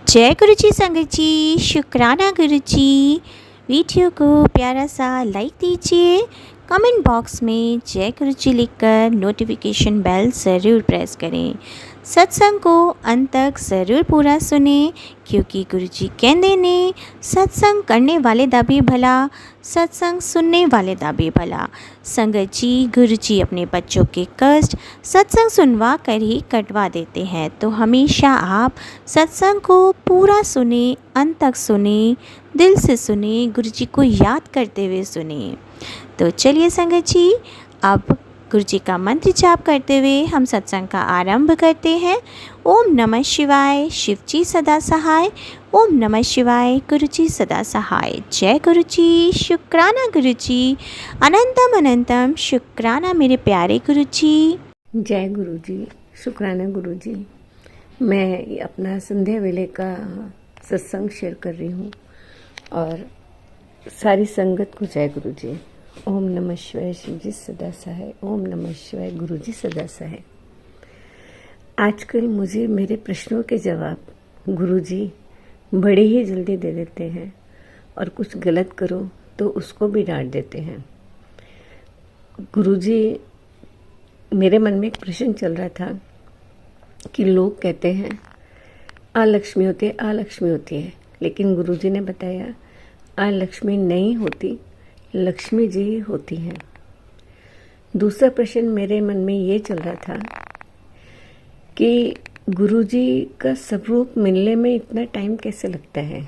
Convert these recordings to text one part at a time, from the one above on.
जय गुरु जी संगत जी, शुक्राना गुरु जी। वीडियो को प्यारा सा लाइक दीजिए, कमेंट बॉक्स में जय गुरु जी लिखकर नोटिफिकेशन बेल ज़रूर प्रेस करें। सत्संग को अंत तक ज़रूर पूरा सुने, क्योंकि गुरु जी कहते ने सत्संग करने वाले दा भी भला, सत्संग सुनने वाले दा भी भला। संगत जी, गुरु जी अपने बच्चों के कष्ट सत्संग सुनवा कर ही कटवा देते हैं, तो हमेशा आप सत्संग को पूरा सुने, अंत तक सुने, दिल से सुने, गुरु जी को याद करते हुए सुने। तो चलिए संगत जी, अब गुरु जी का मंत्र जाप करते हुए हम सत्संग का आरंभ करते हैं। ओम नमः शिवाय, शिव जी सदा सहाय। ओम नमः शिवाय, गुरु जी सदा सहाय। जय गुरु जी, शुक्राना गुरु जी, अनंतम अनंतम शुक्राना मेरे प्यारे गुरु जी। जय गुरु जी, शुक्राना गुरु जी। मैं अपना संध्या वेले का सत्संग शेयर कर रही हूँ और सारी संगत को जय गुरु जी। ओम नमः शिवाय, शिव जी सदा सहाय। ओम नमः शिवाय, गुरु जी सदा सहाय। आजकल मुझे मेरे प्रश्नों के जवाब गुरु जी बड़े ही जल्दी दे देते हैं और कुछ गलत करो तो उसको भी डांट देते हैं। गुरु जी, मेरे मन में एक प्रश्न चल रहा था कि लोग कहते हैं अलक्ष्मी होती है, अलक्ष्मी होती है, लेकिन गुरुजी ने बताया अलक्ष्मी नहीं होती, लक्ष्मी जी होती हैं। दूसरा प्रश्न मेरे मन में ये चल रहा था कि गुरुजी का स्वरूप मिलने में इतना टाइम कैसे लगता है।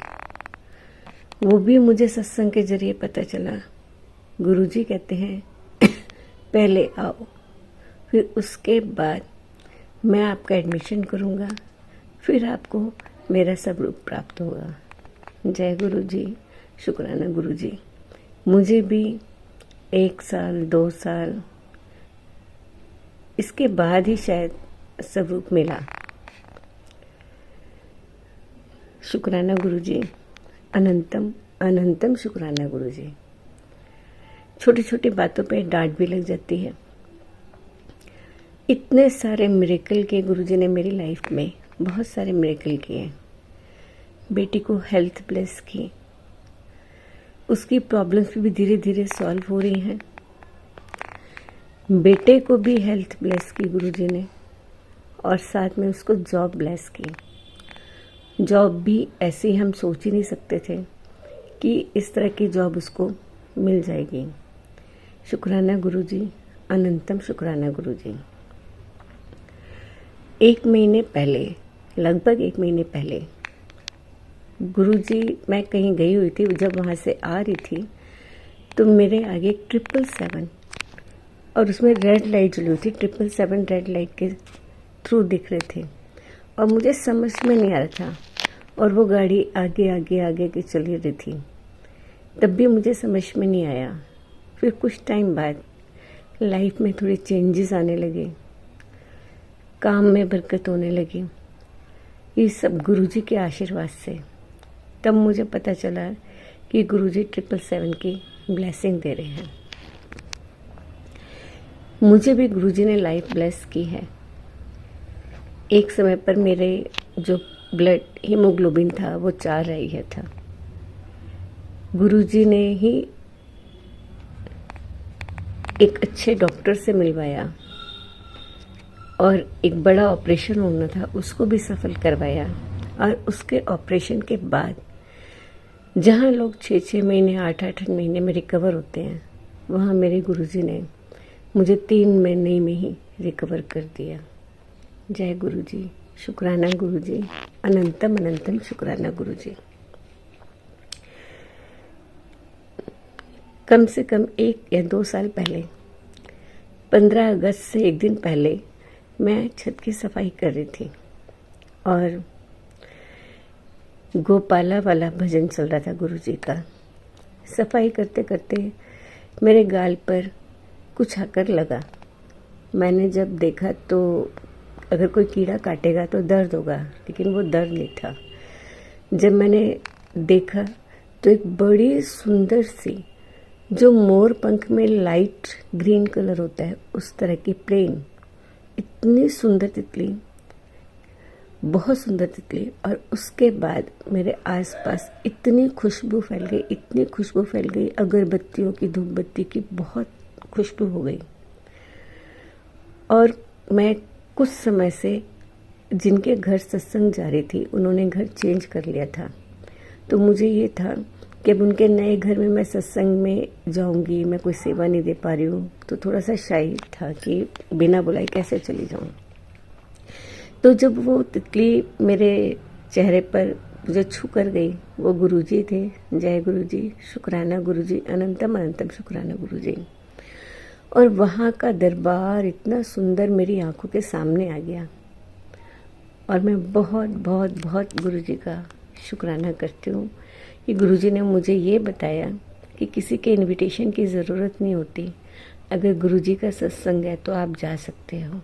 वो भी मुझे सत्संग के जरिए पता चला। गुरुजी कहते हैं पहले आओ, फिर उसके बाद मैं आपका एडमिशन करूँगा, फिर आपको मेरा स्वरूप प्राप्त होगा। जय गुरु जी, शुक्राना गुरु जी। मुझे भी 1 साल 2 साल इसके बाद ही शायद स्वरूप मिला। शुक्राना गुरु जी, अनंतम अनंतम शुक्राना गुरु जी। छोटी छोटी बातों पे डांट भी लग जाती है। इतने सारे मिरेकल किए गुरुजी ने मेरी लाइफ में, बहुत सारे मिरेकल किए। बेटी को हेल्थ ब्लेस की, उसकी प्रॉब्लम्स भी धीरे धीरे सॉल्व हो रही हैं। बेटे को भी हेल्थ ब्लेस की गुरुजी ने, और साथ में उसको जॉब ब्लेस की। जॉब भी ऐसी हम सोच ही नहीं सकते थे कि इस तरह की जॉब उसको मिल जाएगी। शुक्राना गुरुजी, अनंतम शुक्राना गुरुजी। 1 महीने पहले, लगभग 1 महीने पहले गुरुजी, मैं कहीं गई हुई थी, जब वहाँ से आ रही थी तो मेरे आगे 777 और उसमें रेड लाइट जली हुई थी। 777 रेड लाइट के थ्रू दिख रहे थे और मुझे समझ में नहीं आ रहा था, और वो गाड़ी आगे आगे आगे की चली रही थी, तब भी मुझे समझ में नहीं आया। फिर कुछ टाइम बाद लाइफ में थोड़े चेंजेस आने लगे, काम में बरकत होने लगी, ये सब गुरुजी के आशीर्वाद से। तब मुझे पता चला कि गुरुजी 777 की ब्लेसिंग दे रहे हैं। मुझे भी गुरुजी ने लाइफ ब्लेस की है। एक समय पर मेरे जो ब्लड हीमोग्लोबिन था वो 4 रह गया था। गुरुजी ने ही एक अच्छे डॉक्टर से मिलवाया और एक बड़ा ऑपरेशन होना था, उसको भी सफल करवाया। और उसके ऑपरेशन के बाद जहाँ लोग 6-6 महीने 8-8 महीने में रिकवर होते हैं, वहाँ मेरे गुरुजी ने मुझे 3 महीने में ही रिकवर कर दिया। जय गुरु जी, शुक्राना गुरु जी, अनंतम अनंतम शुक्राना गुरु जी। कम से कम 1 या 2 साल पहले, 15 अगस्त से 1 दिन पहले मैं छत की सफाई कर रही थी और गोपाला वाला भजन चल रहा था गुरुजी का। सफाई करते करते मेरे गाल पर कुछ आकर लगा। मैंने जब देखा तो अगर कोई कीड़ा काटेगा तो दर्द होगा, लेकिन वो दर्द नहीं था। जब मैंने देखा तो एक बड़ी सुंदर सी, जो मोर पंख में लाइट ग्रीन कलर होता है उस तरह की प्लेन, इतनी सुंदर तितली बहुत सुंदर तितली। और उसके बाद मेरे आसपास इतनी खुशबू फैल गई, इतनी खुशबू फैल गई, अगरबत्तियों की, धूप बत्ती की बहुत खुशबू हो गई। और मैं कुछ समय से जिनके घर सत्संग जा रही थी उन्होंने घर चेंज कर लिया था, तो मुझे ये था कि अब उनके नए घर में मैं सत्संग में जाऊंगी, मैं कोई सेवा नहीं दे पा रही हूँ, तो थोड़ा सा शाई था कि बिना बुलाए कैसे चली जाऊँ। तो जब वो तितली मेरे चेहरे पर मुझे छू कर गई, वो गुरुजी थे। जय गुरुजी, शुक्राना गुरुजी, अनंतम अनंतम शुक्राना गुरुजी। और वहाँ का दरबार इतना सुंदर मेरी आंखों के सामने आ गया, और मैं बहुत बहुत बहुत गुरुजी का शुक्राना करती हूँ कि गुरुजी ने मुझे ये बताया कि किसी के इनविटेशन की ज़रूरत नहीं होती, अगर गुरुजी का सत्संग है तो आप जा सकते हो।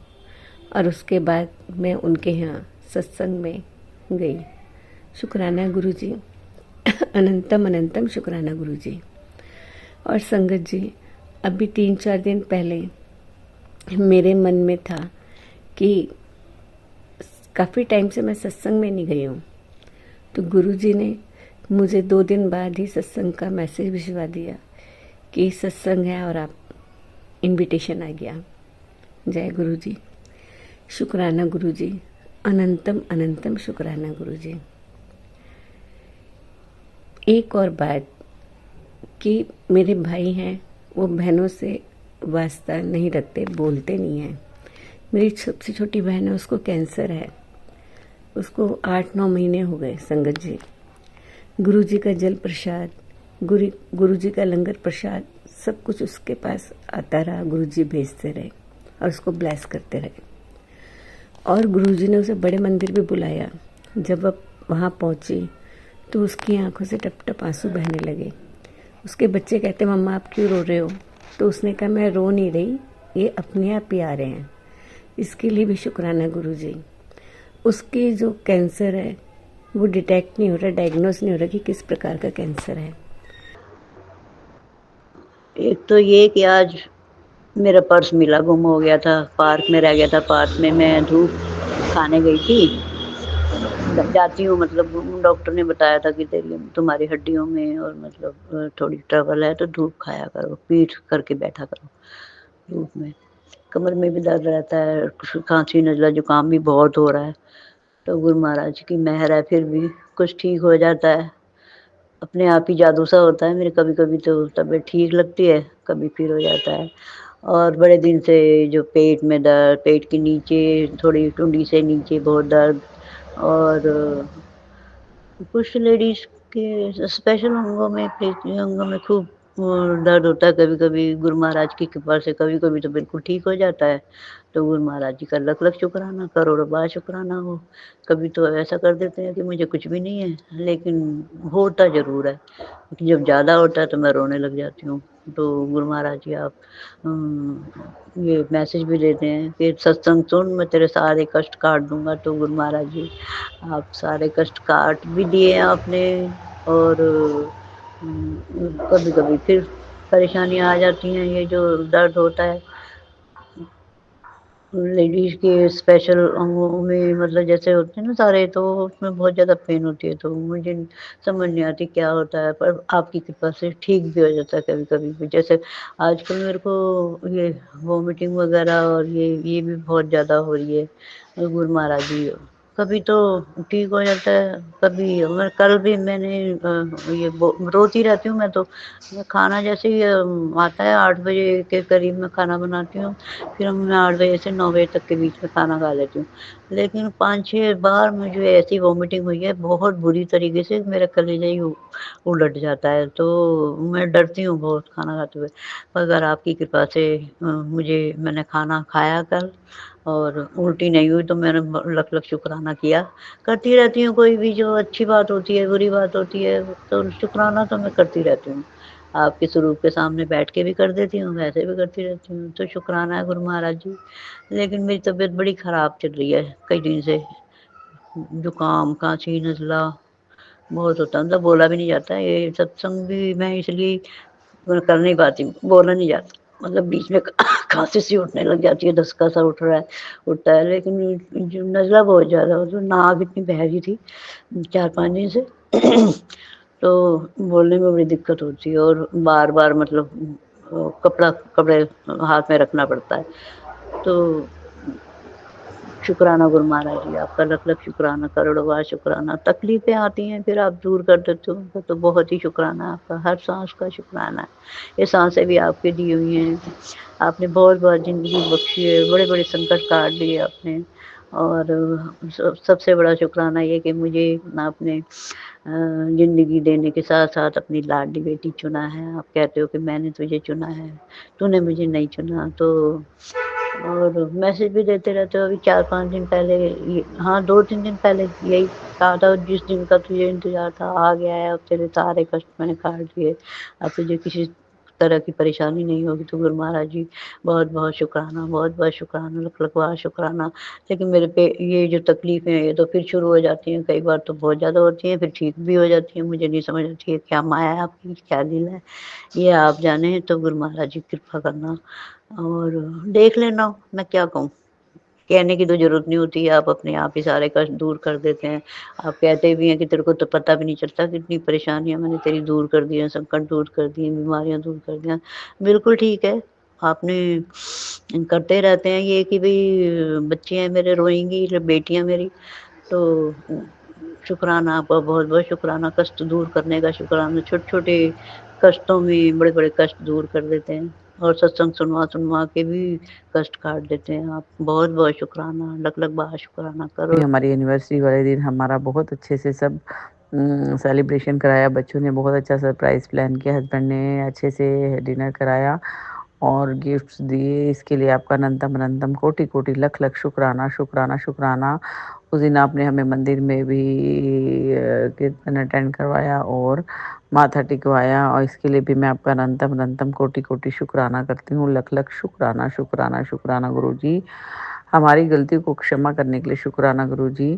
और उसके बाद मैं उनके यहाँ सत्संग में गई। शुक्राना गुरुजी, अनंतम अनंतम शुक्राना गुरुजी। और संगत जी, अभी 3-4 दिन पहले मेरे मन में था कि काफ़ी टाइम से मैं सत्संग में नहीं गई हूँ, तो गुरुजी ने मुझे 2 दिन बाद ही सत्संग का मैसेज भिजवा दिया कि सत्संग है और आप इनविटेशन आ गया। जय गुरुजी, शुक्राना गुरुजी, अनंतम अनंतम शुक्राना गुरुजी। एक और बात कि मेरे भाई हैं, वो बहनों से वास्ता नहीं रखते, बोलते नहीं हैं। मेरी सबसे छोटी बहन है, उसको कैंसर है, उसको 8-9 महीने हो गए। संगत जी, गुरुजी का जल प्रसाद, गुरुजी का लंगर प्रसाद, सब कुछ उसके पास आता रहा, गुरुजी भेजते रहे और उसको ब्लेस करते रहे। और गुरुजी ने उसे बड़े मंदिर भी बुलाया। जब अब वहाँ पहुँची तो उसकी आंखों से टप टप आंसू बहने लगे। उसके बच्चे कहते, मम्मा आप क्यों रो रहे हो? तो उसने कहा, मैं रो नहीं रही, ये अपने आप ही आ रहे हैं। इसके लिए भी शुक्राना गुरुजी। उसकी जो कैंसर है वो डिटेक्ट नहीं हो रहा, डायग्नोस नहीं हो रहा कि किस प्रकार का कैंसर है। एक तो ये कि आज मेरा पर्स मिला, गुम हो गया था, पार्क में रह गया था। पार्क में मैं धूप खाने गई थी, जाती हूँ, मतलब डॉक्टर ने बताया था कि तेरी तुम्हारी हड्डियों में और मतलब थोड़ी ट्रबल है, तो धूप खाया करो, पीठ करके बैठा करो धूप में। कमर में भी दर्द रहता है, खांसी नज़ला जुकाम भी बहुत हो रहा है, तो गुरु महाराज की मेहर है, फिर भी कुछ ठीक हो जाता है। अपने आप ही जादू सा होता है मेरे। कभी कभी तो तबीयत ठीक लगती है, कभी फिर हो जाता है। और बड़े दिन से जो पेट में दर्द, पेट के नीचे थोड़ी टुंडी से नीचे बहुत दर्द, और कुछ लेडीज के स्पेशल अंगों में, पेट अंगों में खूब दर्द होता है। कभी कभी गुरु महाराज की कृपा से कभी कभी तो बिल्कुल ठीक हो जाता है। तो गुरु महाराज जी का लख लख शुक्राना, करोड़ों बार शुक्राना हो। कभी तो ऐसा कर देते हैं कि मुझे कुछ भी नहीं है, लेकिन होता ज़रूर है। लेकिन जब ज़्यादा होता है तो मैं रोने लग जाती हूँ। तो गुरु महाराज जी आप ये मैसेज भी देते हैं कि सत्संग सुन, मैं तेरे सारे कष्ट काट दूंगा। तो गुरु महाराज जी आप सारे कष्ट काट भी दिए हैं आपने, और कभी कभी फिर परेशानियाँ आ जाती हैं। ये जो दर्द होता है लेडीज़ के स्पेशल अंगों में, मतलब जैसे होते हैं ना सारे, तो उसमें बहुत ज़्यादा पेन होती है। तो मुझे समझ नहीं आती क्या होता है, पर आपकी कृपा से ठीक भी हो जाता है कभी कभी भी। जैसे आजकल मेरे को ये वॉमिटिंग वगैरह और ये भी बहुत ज़्यादा हो रही है। गुरु महाराज जी कभी तो ठीक हो जाता है, कभी मैं कल भी मैंने ये रोती रहती हूँ मैं तो। मैं खाना जैसे ही आता है 8 बजे के करीब मैं खाना बनाती हूँ, फिर मैं 8 बजे से 9 बजे तक के बीच में खाना खा लेती हूँ। लेकिन 5-6 बार मुझे ऐसी वॉमिटिंग हुई है, बहुत बुरी तरीके से मेरा कलेजा ही उलट जाता है। तो मैं डरती हूँ बहुत खाना खाते हुए। अगर आपकी कृपा से मैंने खाना खाया कल और उल्टी नहीं हुई, तो मैंने लख लख शुक्राना किया। करती रहती हूँ, कोई भी जो अच्छी बात होती है, बुरी बात होती है, तो शुक्राना तो मैं करती रहती हूँ। आपके स्वरूप के सामने बैठ के भी कर देती हूँ, वैसे भी करती रहती हूँ। तो शुक्राना है गुरु महाराज जी। लेकिन मेरी तबीयत बड़ी ख़राब चल रही है कई दिन से, जुकाम, खांसी, नज़ला बहुत होता है, मतलब बोला भी नहीं जाता है। ये सत्संग भी मैं इसलिए कर नहीं पाती हूँ, बोला नहीं जाता, मतलब बीच में खाँसी सी उठने लग जाती है, दस्तका सा उठता है, लेकिन जो नज़ला बहुत ज़्यादा, जो नाक इतनी बह रही थी 4-5 दिन से तो बोलने में बड़ी दिक्कत होती है और बार-बार मतलब कपड़े हाथ में रखना पड़ता है। तो शुक्राना गुरु महाराज जी, आपका लख-लख शुक्राना, करोड़ों बार शुक्राना। तकलीफ़ें आती हैं फिर आप दूर कर देते हो, उनका तो बहुत ही शुक्राना आपका, हर साँस का शुक्राना है। ये साँसें भी आपकी दी हुई हैं, आपने बहुत-बहुत ज़िंदगी बख्शी है, बड़े-बड़े संकट काट लिए आपने और सबसे बड़ा शुक्राना ये कि मुझे आपने ज़िंदगी देने के साथ-साथ अपनी लाडली बेटी चुना है। आप कहते हो कि मैंने तुझे चुना है, तूने मुझे नहीं चुना। तो और मैसेज भी देते रहते हो। अभी 4-5 दिन पहले ये, हाँ, 2-3 दिन पहले यही कहा था, जिस दिन का तुझे इंतज़ार था आ गया है, अब तेरे सारे कष्ट मैंने काट दिए। अब तुझे किसी तरह की परेशानी नहीं होगी। तो गुरु महाराज जी, बहुत-बहुत शुक्राना, बहुत-बहुत शुक्राना, लख-लख बार शुक्राना। लेकिन मेरे पे ये जो तकलीफ़ें हैं, ये तो फिर शुरू हो जाती हैं, कई बार तो बहुत ज़्यादा होती हैं, फिर ठीक भी हो जाती हैं। मुझे नहीं समझ आती है क्या माया है आपकी, क्या लीला है, ये आप जाने। तो गुरु महाराज जी कृपा करना और देख लेना, मैं क्या कहूँ? कहने की तो ज़रूरत नहीं होती है, आप अपने आप ही सारे कष्ट दूर कर देते हैं। आप कहते भी हैं कि तेरे को तो पता भी नहीं चलता कितनी परेशानियाँ मैंने तेरी दूर कर दी हैं, संकट दूर कर दिए, बीमारियाँ दूर कर दी हैं। बिल्कुल ठीक है, आपने करते रहते हैं ये कि भई बच्चे हैं मेरे रोएँगी, बेटियाँ मेरी, तो शुक्राना आपका, बहुत-बहुत शुक्राना, कष्ट दूर करने का शुक्राना। छोटे-छोटे कष्टों में बड़े-बड़े कष्ट दूर कर देते हैं और सत्संग सुनवा-सुनवा के भी कष्ट काट देते हैं आप। बहुत-बहुत शुक्राना, लख-लख बार शुक्राना करो। हमारी एनिवर्सरी वाले दिन हमारा बहुत अच्छे से सब सेलिब्रेशन कराया। बच्चों ने बहुत अच्छा सरप्राइज़ प्लान किया, हस्बैंड ने अच्छे से डिनर कराया और गिफ्ट्स दिए। इसके लिए आपका अनंतम अनंतम कोटि-कोटि लख-लख शुक्राना, शुक्राना, शुक्राना। उस दिन आपने हमें मंदिर में भी कीर्तन अटेंड करवाया और माथा टिकवाया और इसके लिए भी मैं आपका अनंतम अनंतम कोटि-कोटि शुक्राना करती हूँ। लख-लख शुक्राना, शुक्राना, शुक्राना गुरुजी। हमारी गलती को क्षमा करने के लिए शुक्राना गुरुजी।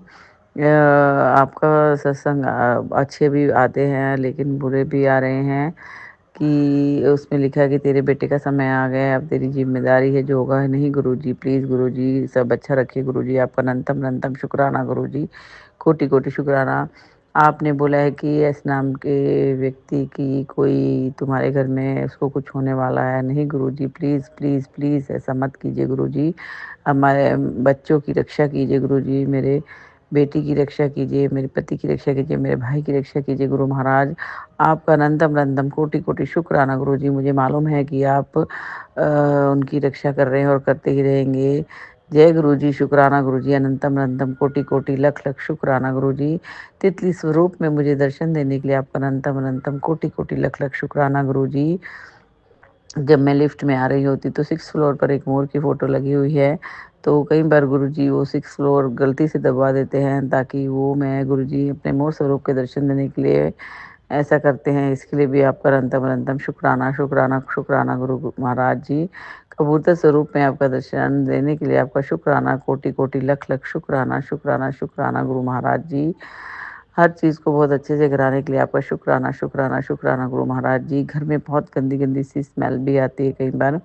आपका सत्संग अच्छे भी आते हैं लेकिन बुरे भी आ रहे हैं कि उसमें लिखा है कि तेरे बेटे का समय आ गया है, अब तेरी ज़िम्मेदारी है, जो होगा है। नहीं गुरुजी, प्लीज़ गुरुजी, सब अच्छा रखिए गुरुजी। आपका अनंतम अनंतम शुक्राना गुरुजी, कोटि-कोटि शुक्राना। आपने बोला है कि इस नाम के व्यक्ति की कोई तुम्हारे घर में उसको कुछ होने वाला है। नहीं गुरुजी, प्लीज़, प्लीज़, प्लीज़ ऐसा मत कीजिए गुरुजी। हमारे बच्चों की रक्षा कीजिए गुरुजी, मेरे बेटी की रक्षा कीजिए, मेरे पति की रक्षा कीजिए, मेरे भाई की रक्षा कीजिए गुरु महाराज। आपका अनंतम अनंतम कोटि-कोटि शुक्राना गुरुजी। मुझे मालूम है कि आप उनकी रक्षा कर रहे हैं और करते ही रहेंगे। जय गुरुजी, शुक्राना गुरुजी, अनंतम अनंतम कोटि-कोटि लख-लख शुक्राना गुरुजी। तितली स्वरूप में मुझे दर्शन देने के लिए आपका अनंतम अनंतम कोटि-कोटि लख-लख शुक्राना गुरुजी। जब मैं लिफ्ट में आ रही होती तो 6th फ्लोर पर एक मोर की फ़ोटो लगी हुई है, तो कई बार गुरुजी वो 6th फ्लोर गलती से दबा देते हैं ताकि वो मैं गुरुजी अपने मोर स्वरूप के दर्शन देने के लिए ऐसा करते हैं। इसके लिए भी आपका अनंतम अनंतम शुक्राना, शुक्राना, शुक्राना गुरु महाराज जी। कबूतर स्वरूप में आपका दर्शन देने के लिए आपका शुक्राना, कोटि-कोटि लख-लख शुक्राना, शुक्राना, शुक्राना गुरु महाराज जी। हर चीज़ को बहुत अच्छे से कराने के लिए आपका शुक्राना, शुक्राना, शुक्राना गुरु महाराज जी। घर में बहुत गंदी-गंदी सी स्मेल भी आती है कई बार,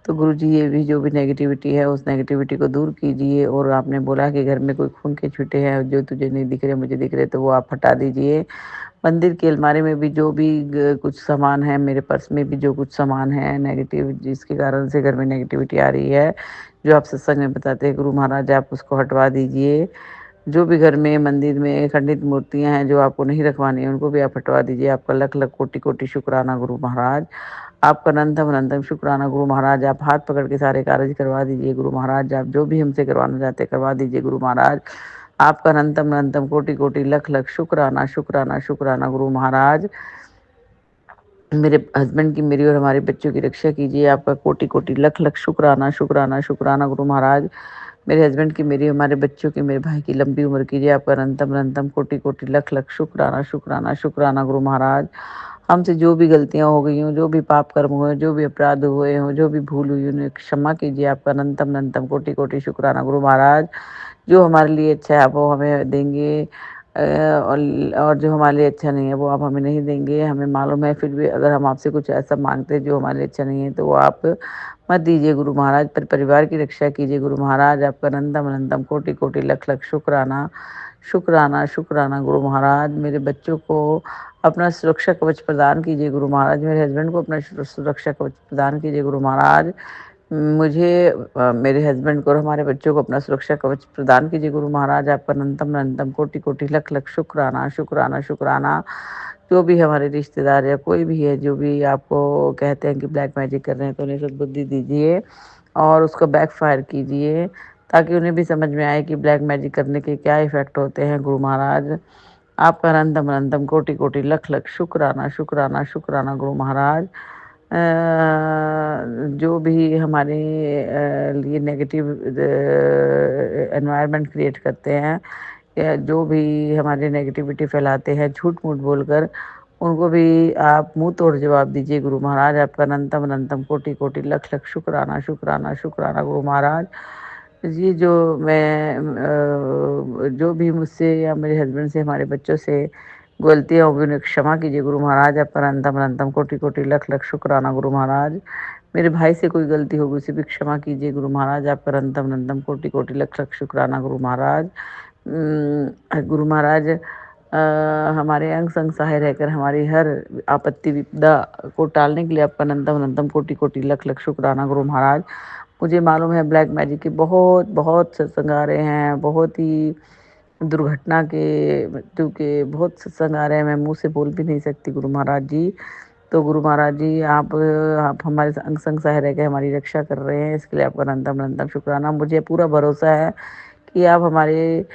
तो गुरुजी ये भी जो भी नेगेटिविटी है उस नेगेटिविटी को दूर कीजिए। और आपने बोला कि घर में कोई खून के छींटे हैं जो तुझे नहीं दिख रहे, मुझे दिख रहे, तो वो आप हटा दीजिए। मंदिर की अलमारी में भी जो भी कुछ सामान है, मेरे पर्स में भी जो कुछ सामान है नेगेटिव, जिसके कारण से घर में नेगेटिविटी आ रही है, जो आप सत्संग में बताते हैं गुरु महाराज, आप उसको हटवा दीजिए। जो भी घर में मंदिर में खंडित मूर्तियां हैं जो आपको नहीं रखवानी है, उनको भी आप हटवा दीजिए। आपका लख लख कोटि कोटि शुक्राना गुरु महाराज। आपका अनंतम अनंतम शुक्राना गुरु महाराज। आप हाथ पकड़ के सारे कार्य करवा दीजिए गुरु महाराज। आप जो भी हमसे करवाना चाहते हैं करवा दीजिए गुरु महाराज। आपका अनंतम अनंतम कोटि कोटि लख लख शुक्राना, शुक्राना, शुक्राना गुरु महाराज। मेरे हस्बैंड की, मेरी और हमारे बच्चों की रक्षा कीजिए। आपका कोटि कोटि लख लख शुक्राना, शुक्राना, शुक्राना गुरु महाराज। मेरे हस्बैंड की, मेरी, हमारे बच्चों की, मेरे भाई की लंबी उम्र कीजिए। आपका अनंतम अनंतम कोटि कोटि लख लख शुक्राना, शुक्राना, शुक्राना गुरु महाराज। हमसे जो भी गलतियां हो गई हों, जो भी पाप कर्म हुए, जो भी अपराध हुए हों, जो भी भूल हुई, उन्हें क्षमा कीजिए। आपका अनंतम अनंतम कोटि कोटि शुक्राना गुरु महाराज। जो हमारे लिए अच्छा है वो हमें देंगे, और जो हमारे लिए अच्छा नहीं है वो आप हमें नहीं देंगे। हमें मालूम है, फिर भी अगर हम आपसे कुछ ऐसा मांगते हैं जो हमारे लिए अच्छा नहीं है, तो वो आप मत दीजिए गुरु महाराज, पर परिवार की रक्षा कीजिए गुरु महाराज। आपका अनंतम अनंतम कोटि कोटि लख लख शुक्राना, शुक्राना शुक्राना गुरु महाराज। मेरे बच्चों को अपना सुरक्षा कवच प्रदान कीजिए गुरु महाराज। मेरे हस्बैंड को अपना सुरक्षा कवच प्रदान कीजिए गुरु महाराज। मुझे मेरे हस्बैंड को और हमारे बच्चों को अपना सुरक्षा कवच प्रदान कीजिए गुरु महाराज। आपका अनंतम अनंतम कोटि कोटि लख लख शुक्राना शुक्राना शुक्राना। जो भी हमारे रिश्तेदार या कोई भी है जो भी आपको कहते हैं कि ब्लैक मैजिक कर रहे हैं, तो उन्हें सद्बुद्धि दीजिए और उसको बैकफायर कीजिए, ताकि उन्हें भी समझ में आए कि ब्लैक मैजिक करने के क्या इफ़ेक्ट होते हैं गुरु महाराज। आपका अनंतम अनंतम कोटि कोटि लख लख शुक्राना शुक्राना शुक्राना गुरु महाराज। जो भी हमारे लिए नेगेटिव एनवायरनमेंट क्रिएट करते हैं या जो भी हमारे नेगेटिविटी फैलाते हैं झूठ मूठ बोलकर, उनको भी आप मुंह तोड़ जवाब दीजिए गुरु महाराज। आपका अनंतम अनंतम कोटि कोटि लख लख शुक्राना शुक्राना शुक्राना गुरु महाराज। ये जो मैं जो भी मुझसे या मेरे हस्बैंड से हमारे बच्चों से गलतियाँ होगी उन्हें क्षमा कीजिए गुरु महाराज। आपका अनंतम अनंतम कोटि कोटि लख लख शुक्राना गुरु महाराज। मेरे भाई से कोई गलती होगी उसे भी क्षमा कीजिए गुरु महाराज। आपका अनंतम अनंतम कोटि कोटि लख लख शुक्राना गुरु महाराज। गुरु महाराज हमारे अंग संग सहाय रहकर हमारी हर आपत्ति विपदा को टालने के लिए आपका अनंतम अनंतम कोटि कोटि लख लख शुक्राना गुरु महाराज। मुझे मालूम है ब्लैक मैजिक के बहुत बहुत सत्संग आ रहे हैं, बहुत ही दुर्घटना के मृत्यु के बहुत सत्संग आ रहे हैं, मैं मुंह से बोल भी नहीं सकती गुरु महाराज जी। तो गुरु महाराज जी आप हमारे अंग संग सहाय रह के हमारी रक्षा कर रहे हैं, इसके लिए आपका अनंतम अनंतम शुक्राना। मुझे पूरा भरोसा है कि आप हमारे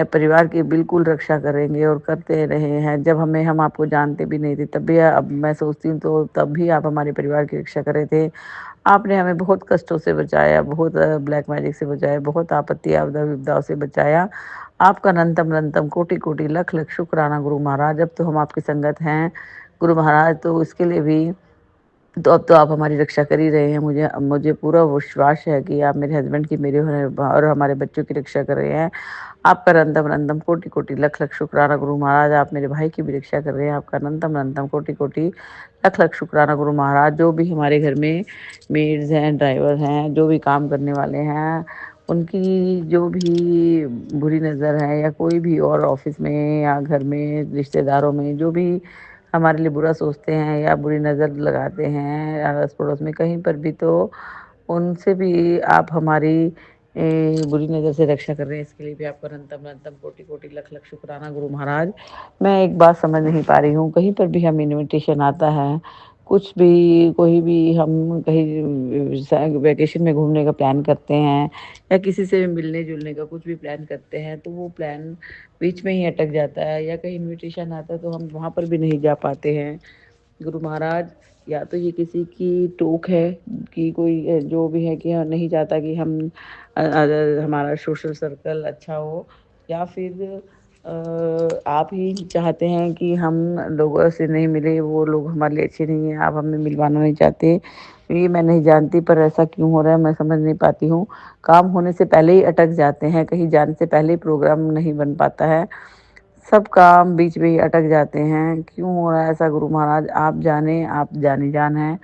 परिवार की बिल्कुल रक्षा करेंगे और करते रहे हैं। जब हम आपको जानते भी नहीं थे तब भी, अब मैं सोचती हूँ तो तब भी आप हमारे परिवार की रक्षा कर रहे थे। आपने हमें बहुत कष्टों से बचाया, बहुत ब्लैक मैजिक से बचाया, बहुत आपत्ति आपदा विपदाओं से बचाया। आपका अनंतम अनंतम कोटि कोटि लख लख शुक्राना गुरु महाराज। अब तो हम आपकी संगत हैं गुरु महाराज, तो इसके लिए भी तो अब तो आप हमारी रक्षा कर ही रहे हैं। मुझे पूरा विश्वास है कि आप मेरे हस्बैंड की, मेरे और हमारे बच्चों की रक्षा कर रहे हैं। आपका अनंतम अनंतम कोटि कोटि लख लख शुक्राना गुरु महाराज। आप मेरे भाई की भी रक्षा कर रहे हैं। आपका अनंतम अनंतम कोटि कोटि लख लख शुक्राना गुरु महाराज। जो भी हमारे घर में मेड्स हैं, ड्राइवर हैं, जो भी काम करने वाले हैं, उनकी जो भी बुरी नज़र है या कोई भी और ऑफिस में या घर में रिश्तेदारों में जो भी हमारे लिए बुरा सोचते हैं या बुरी नज़र लगाते हैं अड़ोस पड़ोस में कहीं पर भी, तो उनसे भी आप हमारी बुरी नज़र से रक्षा कर रहे हैं। इसके लिए भी आपका अनंतम अनंतम कोटि कोटि लख लख शुक्राना गुरु महाराज। मैं एक बात समझ नहीं पा रही हूँ, कहीं पर भी हम इनविटेशन आता है, कुछ भी कोई भी हम कहीं वैकेशन में घूमने का प्लान करते हैं या किसी से भी मिलने जुलने का कुछ भी प्लान करते हैं, तो वो प्लान बीच में ही अटक जाता है या कहीं इनविटेशन आता है तो हम वहाँ पर भी नहीं जा पाते हैं गुरु महाराज। या तो ये किसी की टोक है कि कोई जो भी है कि नहीं चाहता कि हम हमारा सोशल सर्कल अच्छा हो, या फिर आप ही चाहते हैं कि हम लोगों से नहीं मिले, वो लोग हमारे लिए अच्छे नहीं हैं, आप हमें मिलवाना नहीं चाहते। ये मैं नहीं जानती, पर ऐसा क्यों हो रहा है मैं समझ नहीं पाती हूँ। काम होने से पहले ही अटक जाते हैं, कहीं जाने से पहले ही प्रोग्राम नहीं बन पाता है, सब काम बीच में ही अटक जाते हैं। क्यों हो रहा है ऐसा गुरु महाराज? आप जाने, आप जानी जान हैं,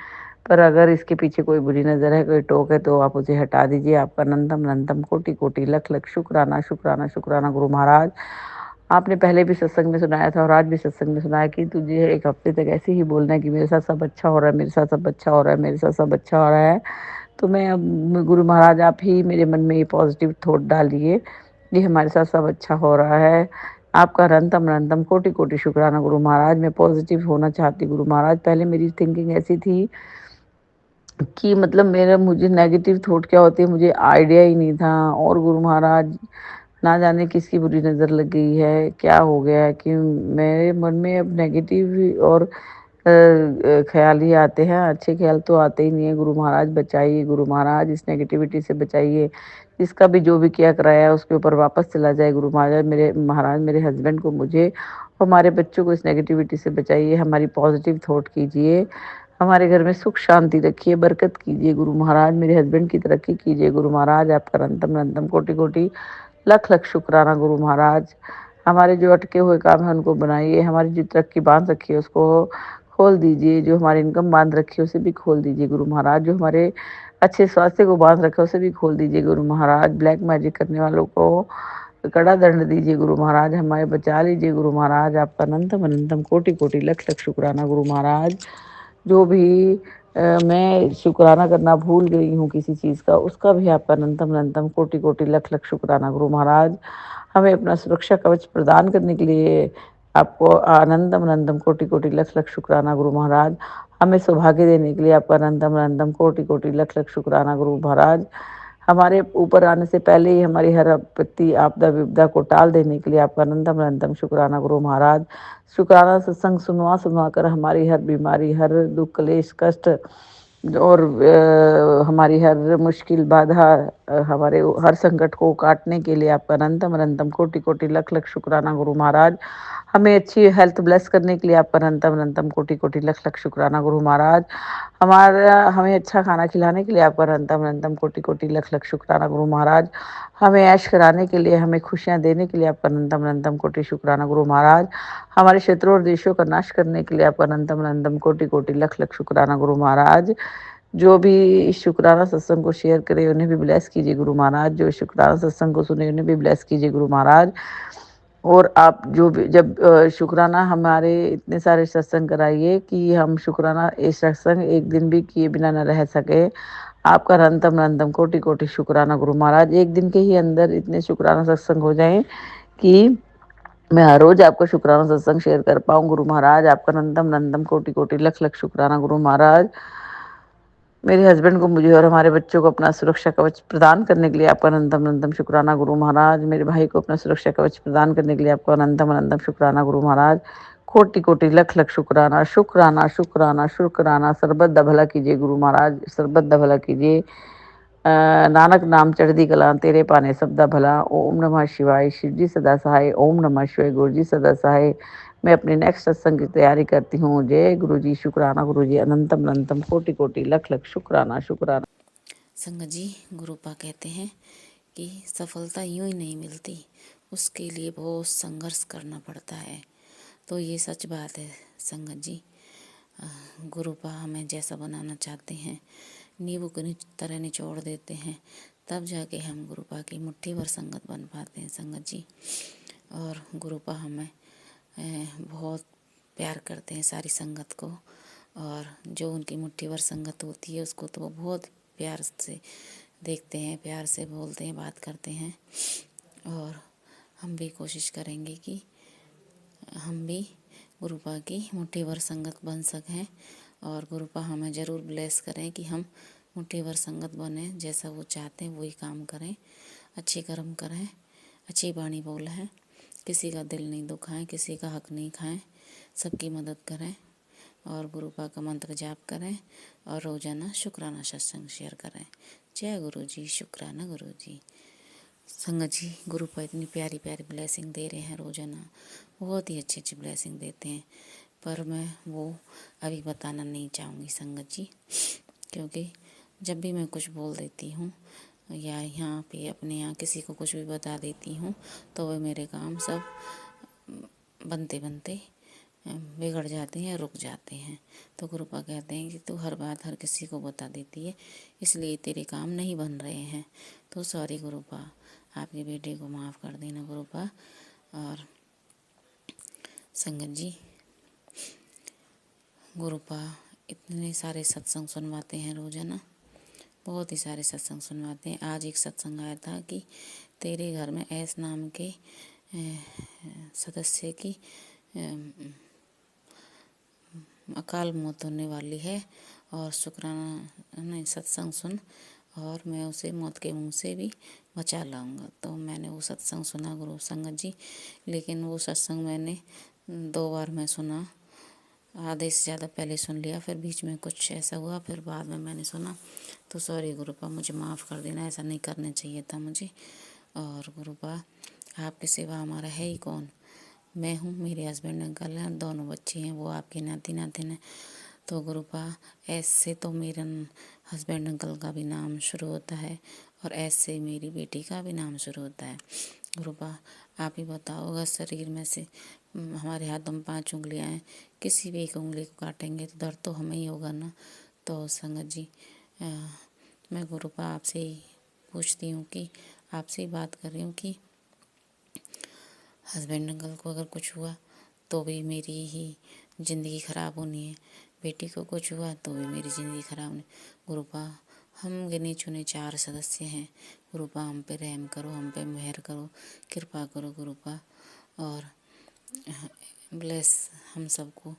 पर अगर इसके पीछे कोई बुरी नज़र है, कोई टोक है, तो आप उसे हटा दीजिए। आपका अनंतम अनंतम कोटि कोटि लख लख शुक्राना शुक्राना शुक्राना गुरु महाराज। आपने पहले भी सत्संग में सुनाया था और आज भी सत्संग में सुनाया कि तुझे एक हफ्ते तक ऐसे ही बोलना है कि मेरे साथ सब अच्छा हो रहा है, मेरे साथ सब अच्छा हो रहा है, मेरे साथ सब अच्छा हो रहा है। तो मैं अब गुरु महाराज आप ही मेरे मन में ये पॉजिटिव थॉट डालिए कि हमारे साथ सब अच्छा हो रहा है। आपका अनंतम अनंतम कोटि कोटि शुक्राना गुरु महाराज। मैं पॉजिटिव होना चाहती गुरु महाराज। पहले मेरी थिंकिंग ऐसी थी कि मतलब मुझे नेगेटिव थॉट क्या होती है मुझे आइडिया ही नहीं था, और गुरु महाराज ना जाने किसकी बुरी नज़र लग गई है, क्या हो गया है कि मेरे मन में अब नेगेटिव और ख्याल ही आते हैं, अच्छे ख्याल तो आते ही नहीं है। गुरु महाराज बचाइए गुरु महाराज, इस नेगेटिविटी से बचाइए। जिसका भी जो भी किया कराया है उसके ऊपर वापस चला जाए गुरु महाराज। मेरे हस्बैंड को, मुझे, हमारे बच्चों को इस नेगेटिविटी से बचाइए। हमारी पॉजिटिव थॉट कीजिए, हमारे घर में सुख शांति रखिए, बरकत कीजिए गुरु महाराज। मेरे हस्बैंड की तरक्की कीजिए गुरु महाराज। आपका अनंतम अनंतम कोटि कोटि लख लख शुक्राना गुरु महाराज। हमारे जो अटके हुए काम है उनको बनाइए, हमारी जो तरक्की बांध रखी है उसको खोल दीजिए, जो हमारी इनकम बांध रखी है उसे भी खोल दीजिए गुरु महाराज। जो हमारे अच्छे स्वास्थ्य को बांध रखे उसे भी खोल दीजिए गुरु महाराज। ब्लैक मैजिक करने वालों को कड़ा दंड दीजिए गुरु महाराज। हमारे बचा लीजिए गुरु महाराज। आपका अनंतम अनंतम कोटि कोटि लख लख शुक्राना गुरु महाराज। जो भी मैं शुक्राना करना भूल गई हूँ किसी चीज़ का, उसका भी आपका अनंतम अनंतम कोटि कोटि लख लख शुक्राना गुरु महाराज। हमें अपना सुरक्षा कवच प्रदान करने के लिए आपको अनंतम अनंतम कोटि कोटि लख लख शुक्राना गुरु महाराज। हमें सौभाग्य देने के लिए आपका अनंतम अनंतम कोटि कोटि लख लख शुक्राना गुरु महाराज। हमारे ऊपर आने से पहले ही हमारी हर आपत्ति आपदा विपदा को टाल देने के लिए आपका अनंतम अनंतम शुक्राना गुरु महाराज। शुक्राना सत्संग सुनवा सुनवा कर हमारी हर बीमारी, हर दुख, क्लेश, कष्ट और हमारी हर मुश्किल बाधा, हमारे हर संकट को काटने के लिए आपका अनंतम अनंतम कोटि कोटि लख लख शुक्राना गुरु महाराज। हमें अच्छी हेल्थ ब्लेस करने के लिए आपका अनंतम अनंतम कोटि कोटि लख लख शुक्राना गुरु महाराज। हमें अच्छा खाना खिलाने के लिए आपका अनंतम अनंतम कोटि कोटि लख लख शुक्राना गुरु महाराज। हमें ऐश कराने के लिए, हमें खुशियां देने के लिए आपका अनंतम अनंतम कोटि शुक्राना गुरु महाराज। हमारे क्षेत्रों और देशों का नाश करने के लिए आपका अनंतम अनंतम कोटि कोटि लख लख शुक्राना गुरु महाराज। जो भी इस शुक्राना सत्संग को शेयर करे उन्हें भी ब्लेस कीजिए गुरु महाराज। जो शुक्राना सत्संग को सुने उन्हें भी ब्लेस कीजिए गुरु महाराज। और आप जो भी जब शुक्राना हमारे इतने सारे सत्संग कराइए कि हम शुक्राना इस सत्संग एक दिन भी किए बिना न रह सके। आपका अनंतम अनंतम कोटि कोटि शुक्राना गुरु महाराज। एक दिन के ही अंदर इतने शुक्राना सत्संग हो जाएं कि मैं हर रोज आपका शुक्राना सत्संग शेयर कर पाऊँ गुरु महाराज। आपका अनंतम अनंतम कोटि कोटि लख लख शुक्राना गुरु महाराज। मेरे हस्बैंड को, मुझे और हमारे बच्चों को अपना सुरक्षा कवच प्रदान करने के लिए आपका अनंतम अनंतम शुक्राना गुरु महाराज। मेरे भाई को अपना सुरक्षा कवच प्रदान करने के लिए आपका अनंतम अनंतम शुक्राना गुरु महाराज। कोटि कोटि लख लख शुक्राना शुक्राना शुक्राना शुक्राना। सरबत दा भला कीजिए गुरु महाराज, सरबत दा भला कीजिए। नानक नाम चढ़दी कला तेरे पाने सब दा भला। ओम नमः शिवाय। शिव जी सदा सहाय। ओम नमः शिवाय। गुरु जी सदा सहाय। मैं अपने नेक्स्ट सत्संग की तैयारी करती हूँ। जय गुरु जी। शुक्राना गुरु जी। अनंतम अनंतम कोटि कोटि लख लख शुक्राना शुक्राना। संगत जी, गुरुपा कहते हैं कि सफलता यूं ही नहीं मिलती, उसके लिए बहुत संघर्ष करना पड़ता है। तो ये सच बात है संगत जी। गुरुपा हमें जैसा बनाना चाहते हैं, नींबू की तरह निचोड़ देते हैं, तब जाके हम गुरुपा की मुट्ठी भर संगत बन पाते हैं संगत जी। और गुरुपा हमें बहुत प्यार करते हैं सारी संगत को, और जो उनकी मुट्ठी भर संगत होती है उसको तो वो बहुत प्यार से देखते हैं, प्यार से बोलते हैं, बात करते हैं। और हम भी कोशिश करेंगे कि हम भी गुरुपा की मुट्ठी भर संगत बन सकें, और गुरुपा हमें ज़रूर ब्लेस करें कि हम मुट्ठी भर संगत बने, जैसा वो चाहते हैं वही काम करें, अच्छे कर्म करें, अच्छी वाणी बोलें, किसी का दिल नहीं दुखाएं, किसी का हक नहीं खाएं, सबकी मदद करें, और गुरुपा का मंत्र जाप करें, और रोज़ाना शुक्राना सत्संग शेयर करें। जय गुरु जी। शुक्राना गुरु जी। संगत जी, गुरुपा इतनी प्यारी प्यारी ब्लेसिंग दे रहे हैं रोज़ाना, बहुत ही अच्छी अच्छी ब्लेसिंग देते हैं, पर मैं वो अभी बताना नहीं चाहूँगी संगत जी, क्योंकि जब भी मैं कुछ बोल देती हूँ या यहाँ पे अपने यहाँ किसी को कुछ भी बता देती हूँ तो वह मेरे काम सब बनते बनते बिगड़ जाते हैं, रुक जाते हैं। तो गुरुपा कहते हैं कि तू हर बात हर किसी को बता देती है, इसलिए तेरे काम नहीं बन रहे हैं। तो सॉरी गुरुपा, आपके बेटे को माफ़ कर देना गुरुपा। और संगत जी, गुरुपा इतने सारे सत्संग सुनवाते हैं रोज़ाना, बहुत ही सारे सत्संग सुनवाते हैं। आज एक सत्संग आया था कि तेरे घर में ऐस नाम के सदस्य की अकाल मौत होने वाली है, और शुक्राना नहीं सत्संग सुन और मैं उसे मौत के मुंह से भी बचा लाऊंगा। तो मैंने वो सत्संग सुना गुरु संगत जी, लेकिन वो सत्संग मैंने 2 बार मैं सुना, आधे से ज़्यादा पहले सुन लिया, फिर बीच में कुछ ऐसा हुआ, फिर बाद में मैंने सुना। तो सॉरी गुरुपा, मुझे माफ़ कर देना, ऐसा नहीं करना चाहिए था मुझे। और गुरुपा, आपके सिवा हमारा है ही कौन। मैं हूँ, मेरे हस्बैंड अंकल हैं, दोनों बच्चे हैं, वो आपके नाती नातिन हैं। तो गुरुपा, ऐसे तो मेरा हस्बैंड अंकल का भी नाम शुरू होता है, और ऐसे मेरी बेटी का भी नाम शुरू होता है। गुरुपा, आप ही बताओ, अगर शरीर में से हमारे हाथों में 5 उंगलियाँ हैं, किसी भी एक उंगली को काटेंगे तो दर्द तो हमें ही होगा ना। तो संगत जी, मैं गुरुपा आपसे ही पूछती हूँ कि आपसे ही बात कर रही हूँ कि हस्बैंड अंकल को अगर कुछ हुआ तो भी मेरी ही ज़िंदगी ख़राब होनी है, बेटी को कुछ हुआ तो भी मेरी ज़िंदगी ख़राब होनी। गुरुपा हम गिने चुने 4 सदस्य हैं, गुरुपा हम पे रहम करो, हम पे मेहर करो, कृपा करो गुरुपा, और ब्लेस हम सबको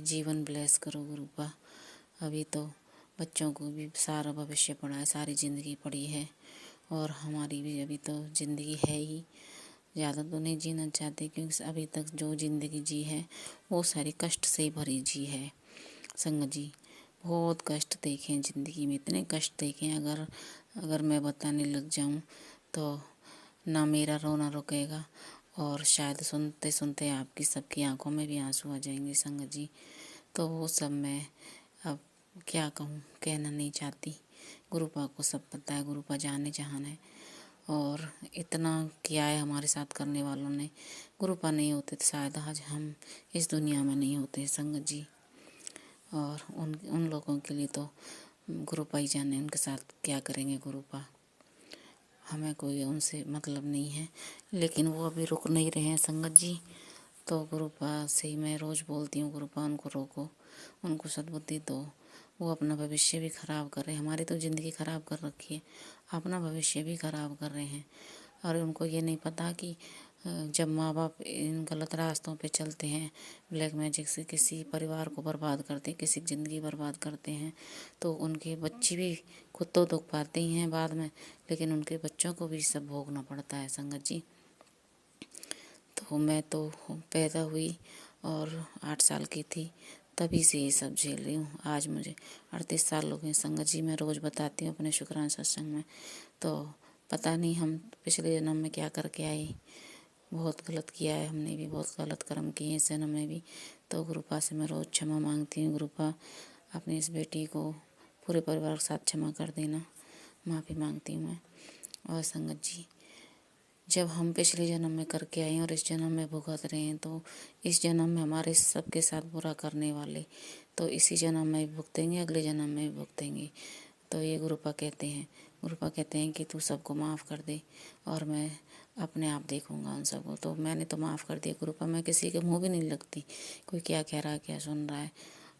जीवन ब्लेस करो गुरुपा। अभी तो बच्चों को भी सारा भविष्य पड़ा है, सारी ज़िंदगी पड़ी है, और हमारी भी अभी तो ज़िंदगी है ही, ज़्यादा तो नहीं जीना चाहते क्योंकि अभी तक जो ज़िंदगी जी है वो सारी कष्ट से भरी जी है। संगत जी, बहुत कष्ट देखे हैं ज़िंदगी में, इतने कष्ट देखे हैं, अगर मैं बताने लग जाऊं तो ना मेरा रोना रुकेगा, और शायद सुनते सुनते आपकी सबकी आंखों में भी आंसू आ जाएंगे संगत जी। तो वो सब मैं अब क्या कहूँ, कहना नहीं चाहती। गुरुपा को सब पता है, गुरुपा जाने जहान है, और इतना किया है हमारे साथ करने वालों ने। गुरुपा नहीं होते तो शायद आज हम इस दुनिया में नहीं होते संगत जी। और उन लोगों के लिए तो गुरुपा ही जाने उनके साथ क्या करेंगे गुरुपा। हमें कोई उनसे मतलब नहीं है, लेकिन वो अभी रुक नहीं रहे हैं संगत जी। तो गुरुपा से ही मैं रोज़ बोलती हूँ, गुरुपा उनको रोको, उनको सद्बुद्धि दो। वो अपना भविष्य भी ख़राब कर रहे हैं, हमारी तो ज़िंदगी ख़राब कर रखी है, अपना भविष्य भी ख़राब कर रहे हैं। और उनको ये नहीं पता कि जब माँ बाप इन गलत रास्तों पे चलते हैं, ब्लैक मैजिक से किसी परिवार को बर्बाद करते हैं, किसी की ज़िंदगी बर्बाद करते हैं, तो उनके बच्चे भी खुद तो दुख पाते ही हैं बाद में, लेकिन उनके बच्चों को भी सब भोगना पड़ता है संगत जी। तो मैं तो पैदा हुई और 8 साल की थी तभी से ये सब झेल रही हूँ। आज मुझे 38 साल हो गए संगत जी। मैं रोज़ बताती हूँ अपने शुक्राना सत्संग में, तो पता नहीं हम पिछले जन्म में क्या करके आए, बहुत गलत किया है हमने भी, बहुत गलत कर्म किए हैं इस जन्म में भी। तो गुरुपा से मैं रोज़ क्षमा मांगती हूँ, गुरुपा अपनी इस बेटी को पूरे परिवार के साथ क्षमा कर देना, माफ़ी मांगती हूँ मैं। और संगत जी, जब हम पिछले जन्म में करके आए हैं और इस जन्म में भुगत रहे हैं, तो इस जन्म में हमारे सबके साथ बुरा करने वाले तो इसी जन्म में भी भुगतेंगे, अगले जन्म में भी भुगतेंगे। तो ये गुरुपा कहते हैं, गुरुपा कहते हैं कि तू सबको माफ़ कर दे और मैं अपने आप देखूंगा उन सबको। तो मैंने तो माफ़ कर दिया गुरुपा, मैं किसी के मुँह भी नहीं लगती, कोई क्या कह रहा है क्या सुन रहा है।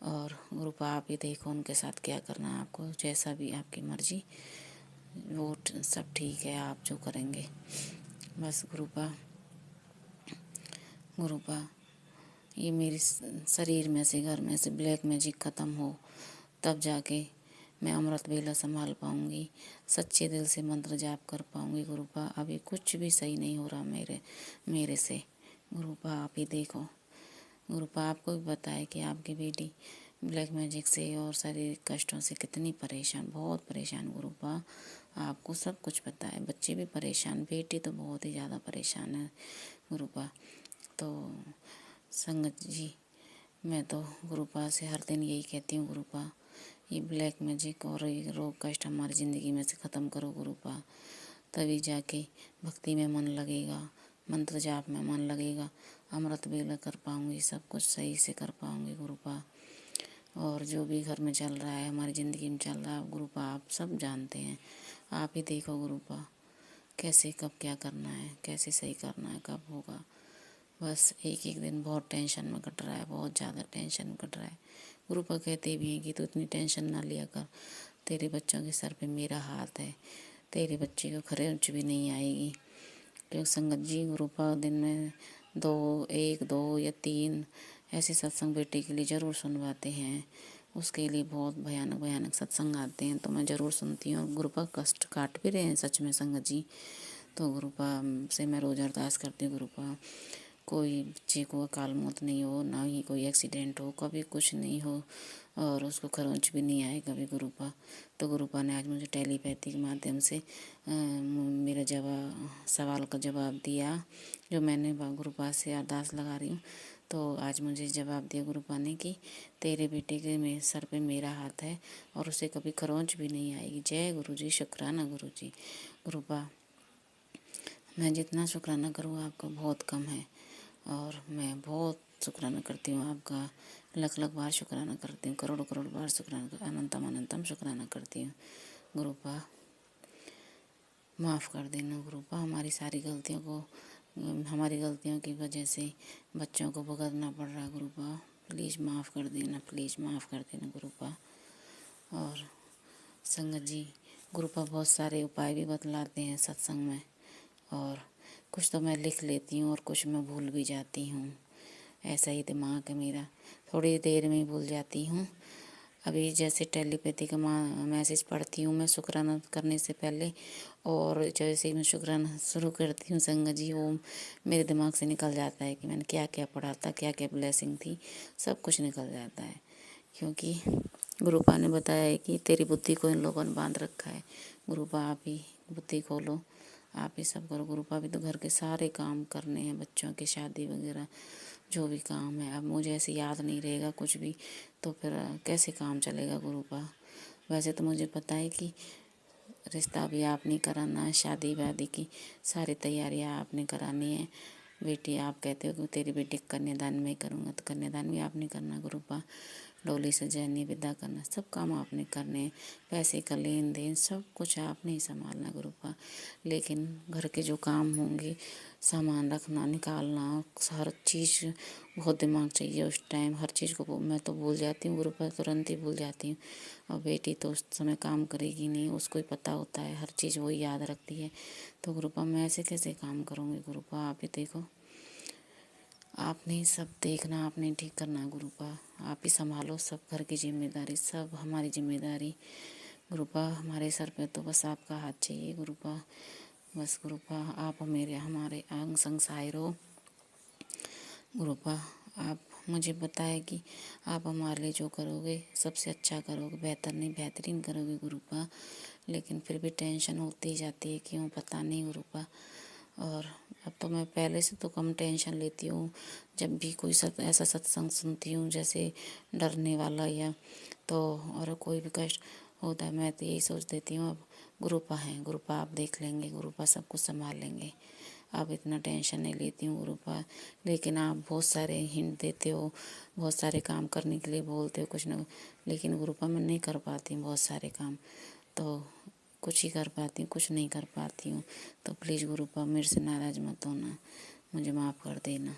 और गुरुपा आप ही देखो उनके साथ क्या करना है आपको, जैसा भी आपकी मर्जी, वो सब ठीक है, आप जो करेंगे बस। गुरुपा ये मेरी शरीर में से, घर में से ब्लैक मैजिक ख़त्म हो, तब जाके मैं अमृत वेला संभाल पाऊँगी, सच्चे दिल से मंत्र जाप कर पाऊँगी गुरुपा। अभी कुछ भी सही नहीं हो रहा मेरे से गुरुपा, आप ही देखो गुरुपा। आपको भी पता है कि आपकी बेटी ब्लैक मैजिक से और शारीरिक कष्टों से कितनी परेशान, बहुत परेशान गुरुपा, आपको सब कुछ पता है। बच्चे भी परेशान, बेटी तो बहुत ही ज़्यादा परेशान है गुरुपा। तो संगत जी, मैं तो गुरुपा से हर दिन यही कहती हूँ, गुरुपा ये ब्लैक मैजिक और ये रोग कष्ट हमारी ज़िंदगी में से ख़त्म करो गुरुपा, तभी जाके भक्ति में मन लगेगा, मंत्र जाप में मन लगेगा, अमृत वेला कर पाऊँगी, सब कुछ सही से कर पाऊँगी गुरुपा। और जो भी घर में चल रहा है, हमारी ज़िंदगी में चल रहा है गुरुपा, आप सब जानते हैं, आप ही देखो गुरुपा कैसे कब क्या करना है, कैसे सही करना है, कब होगा। बस एक एक दिन बहुत टेंशन में कट रहा है, बहुत ज़्यादा टेंशन में कट रहा है। गुरुपा कहते भी हैं कि तू इतनी टेंशन ना लिया कर, तेरे बच्चों के सर पे मेरा हाथ है, तेरे बच्चे को खरोंच भी नहीं आएगी। क्योंकि संगत जी, गुरुपा दिन में 2, 1, 2 या 3 ऐसे सत्संग बेटे के लिए ज़रूर सुनवाते हैं। उसके लिए बहुत भयानक भयानक सत्संग आते हैं, तो मैं ज़रूर सुनती हूँ। गुरुपा कष्ट काट भी रहे हैं सच में संगत जी। तो गुरुपा से मैं रोज़ अरदास करती हूँ, गुरुपा कोई बच्चे को अकाल मौत नहीं हो, ना ही कोई एक्सीडेंट हो, कभी कुछ नहीं हो, और उसको खरोंच भी नहीं आए कभी गुरुपा। तो गुरुपा ने आज मुझे टेलीपैथी के माध्यम से मेरा सवाल का जवाब दिया, जो मैंने गुरुपा से अरदास लगा रही हूँ। तो आज मुझे जवाब दिया गुरुपा ने कि तेरे बेटे के सर पे मेरा हाथ है और उसे कभी खरोंच भी नहीं आएगी। जय गुरु जी, शुक्राना गुरु जी। गुरुपा मैं जितना शुक्राना करूँ आपका बहुत कम है, और मैं बहुत शुक्राना करती हूँ आपका, लख लख बार शुक्राना करती हूँ, करोड़ करोड़ बार शुक्राना, अनंतम अनंतम शुक्राना करती हूँ। गुरुपा माफ़ कर देना गुरुपा, हमारी सारी गलतियों को, हमारी गलतियों की वजह से बच्चों को भुगतना पड़ रहा है गुरुपा, प्लीज़ माफ़ कर देना, प्लीज़ माफ़ कर देना गुरुपा। और संगत जी, गुरुपा बहुत सारे उपाय भी बतलाते हैं सत्संग में, और कुछ तो मैं लिख लेती हूँ और कुछ मैं भूल भी जाती हूँ। ऐसा ही दिमाग है मेरा, थोड़ी देर में ही भूल जाती हूँ। अभी जैसे टेलीपैथी का मैसेज पढ़ती हूँ मैं शुक्राना करने से पहले, और जैसे ही मैं शुक्राना शुरू करती हूँ संगत जी, वो मेरे दिमाग से निकल जाता है कि मैंने क्या क्या पढ़ा था, क्या क्या ब्लेसिंग थी, सब कुछ निकल जाता है। क्योंकि गुरुपा ने बताया है कि तेरी बुद्धि को इन लोगों ने बांध रखा है। गुरुपा आप ही बुद्धि खोलो, आप ही सब करो। गुरुपा भी तो घर के सारे काम करने हैं, बच्चों की शादी वगैरह जो भी काम है। अब मुझे ऐसे याद नहीं रहेगा कुछ भी, तो फिर कैसे काम चलेगा गुरुपा। वैसे तो मुझे पता है कि रिश्ता भी आपने कराना है, शादी वादी की सारी तैयारियां आपने करानी है। बेटी आप कहते हो कि तेरी बेटी का कन्यादान मैं करूँगा, तो कन्यादान भी आपने करना गुरुपा, डोली सजानी, विदा करना, सब काम आपने करने हैं। पैसे का लेन देन सब कुछ आपने ही संभालना गुरुपा। लेकिन घर के जो काम होंगे, सामान रखना, निकालना, हर चीज़ बहुत दिमाग चाहिए उस टाइम। हर चीज़ को मैं तो भूल जाती हूँ गुरुपा, तुरंत ही भूल जाती हूँ। और बेटी तो उस समय काम करेगी नहीं, उसको ही पता होता है, हर चीज़ वही याद रखती है। तो गुरुपा मैं ऐसे कैसे काम करूँगी गुरुपा, आप ही देखो, आपने ही सब देखना, आपने ठीक करना गुरुपा, आप ही संभालो सब घर की जिम्मेदारी, सब हमारी जिम्मेदारी गुरुपा। हमारे सर पे तो बस आपका हाथ चाहिए गुरुपा, बस गुरुपा आप मेरे हमारे अंग संग सहाय रहो गुरुपा। आप मुझे बताए कि आप हमारे लिए जो करोगे सबसे अच्छा करोगे, बेहतर नहीं बेहतरीन करोगे गुरुपा। लेकिन फिर भी टेंशन होती जाती है, क्यों पता नहीं गुरुपा। और अब तो मैं पहले से तो कम टेंशन लेती हूँ, जब भी कोई ऐसा सत्संग सुनती हूँ जैसे डरने वाला या तो और कोई भी कष्ट होता है, मैं तो यही सोच देती हूँ अब गुरुपा हैं, गुरुपा आप देख लेंगे, गुरुपा सब कुछ संभाल लेंगे, आप इतना टेंशन नहीं लेती हूँ गुरुपा। लेकिन आप बहुत सारे हिंट देते हो, बहुत सारे काम करने के लिए बोलते हो कुछ ना, लेकिन गुरुपा मैं नहीं कर पाती हूँ बहुत सारे काम, तो कुछ ही कर पाती हूँ, कुछ नहीं कर पाती हूँ। तो प्लीज़ गुरुपा मेरे से नाराज़ मत होना, मुझे माफ़ कर देना।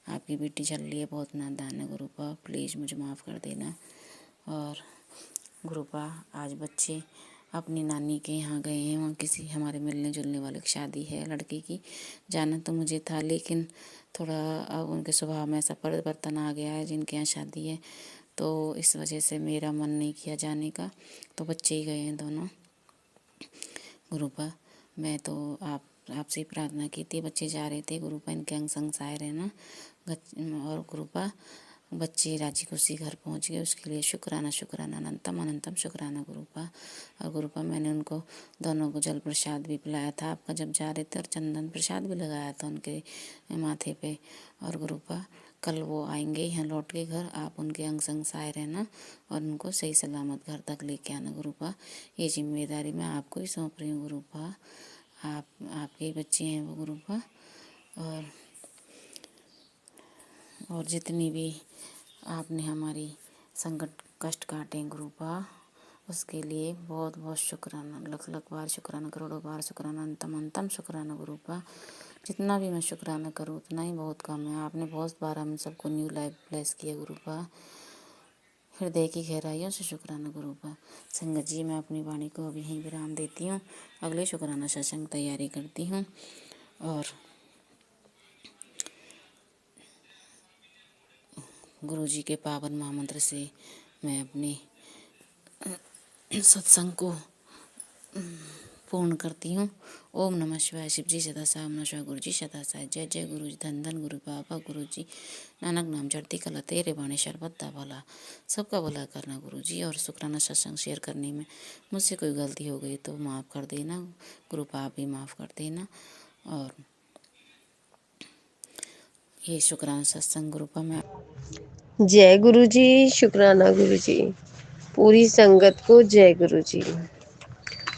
आपकी बेटी चल रही है बहुत नादान है गुरुपा, प्लीज़ मुझे माफ़ कर देना। और गुरुपा आज बच्चे अपनी नानी के यहाँ गए हैं, वहाँ किसी हमारे मिलने जुलने वाले की शादी है लड़की की, जाना तो मुझे था, लेकिन थोड़ा अब उनके स्वभाव में ऐसा परिवर्तन आ गया है जिनके यहाँ शादी है, तो इस वजह से मेरा मन नहीं किया जाने का, तो बच्चे ही गए हैं दोनों गुरुपा। मैं तो आपसे ही प्रार्थना की थी, बच्चे जा रहे थे गुरुपा, इनके अंग संग सहाय रहना। और गुरुपा बच्चे राजी खुशी घर पहुंच गए, उसके लिए शुक्राना शुक्राना अनंतम अनंतम शुक्राना गुरुपा। और गुरुपा मैंने उनको दोनों को जल प्रसाद भी पिलाया था आपका जब जा रहे थे, और चंदन प्रसाद भी लगाया था उनके माथे पे। और गुरुपा कल वो आएंगे यहाँ लौट के घर, आप उनके अंग संग सहाय रहना और उनको सही सलामत घर तक लेके आना गुरुपा। ये जिम्मेदारी मैं आपको ही सौंप रही हूँ गुरुपा, आपके ही बच्चे हैं वो गुरुपा। और जितनी भी आपने हमारी संकट कष्ट काटे गुरुपा, उसके लिए बहुत बहुत शुक्राना, लख लख बार शुक्राना, करोड़ों बार शुक्राना, अंतम अंतम शुक्राना गुरुपा। जितना भी मैं शुक्राना करूँ उतना ही बहुत कम है। आपने बहुत बार हम सबको न्यू लाइफ ब्लेस किया गुरुपा, हृदय की गहराइयों से शुक्राना गुरुपा। संगत जी, मैं अपनी वाणी को अभी यहीं विराम देती हूँ, अगले शुक्राना सत्संग तैयारी करती हूँ। और गुरु जी के पावन महामंत्र से मैं अपने सत्संग को पूर्ण करती हूँ। ओम नमः शिवाय, शिव जी सदा साहब नमः शिवाय, गुरु जी सदा साहब, जय जय गुरु जी, धन धन गुरु बाबा गुरु जी, नानक नाम चढ़ती कला तेरे बाणी शरबत भला, सबका भला करना गुरु जी। और शुक्राना सत्संग शेयर करने में मुझसे कोई गलती हो गई तो माफ़ कर देना गुरु, आप भी माफ़ कर देना। और ये शुक्राना सत्संग गुरुपा में जय गुरु जी, शुक्राना गुरु जी, पूरी संगत को जय गुरु जी।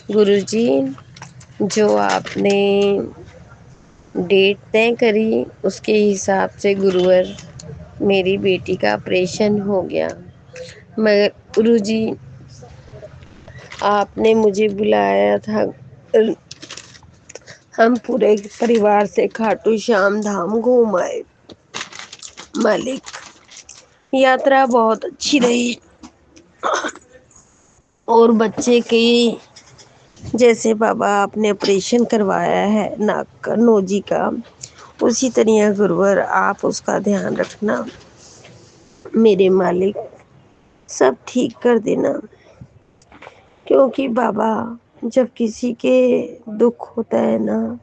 गुरु जी, जो आपने डेट तय करी, उसके हिसाब से गुरुवर मेरी बेटी का ऑपरेशन हो गया। मगर गुरुजी, आपने मुझे बुलाया था, हम पूरे परिवार से खाटू श्याम धाम घूम आए। मालिक, यात्रा बहुत अच्छी रही और बच्चे की जैसे बाबा आपने ऑपरेशन करवाया है नाक का, नोजी का, उसी तरह गुरुवर आप उसका ध्यान रखना मेरे मालिक, सब ठीक कर देना। क्योंकि बाबा, जब किसी के दुख होता है ना,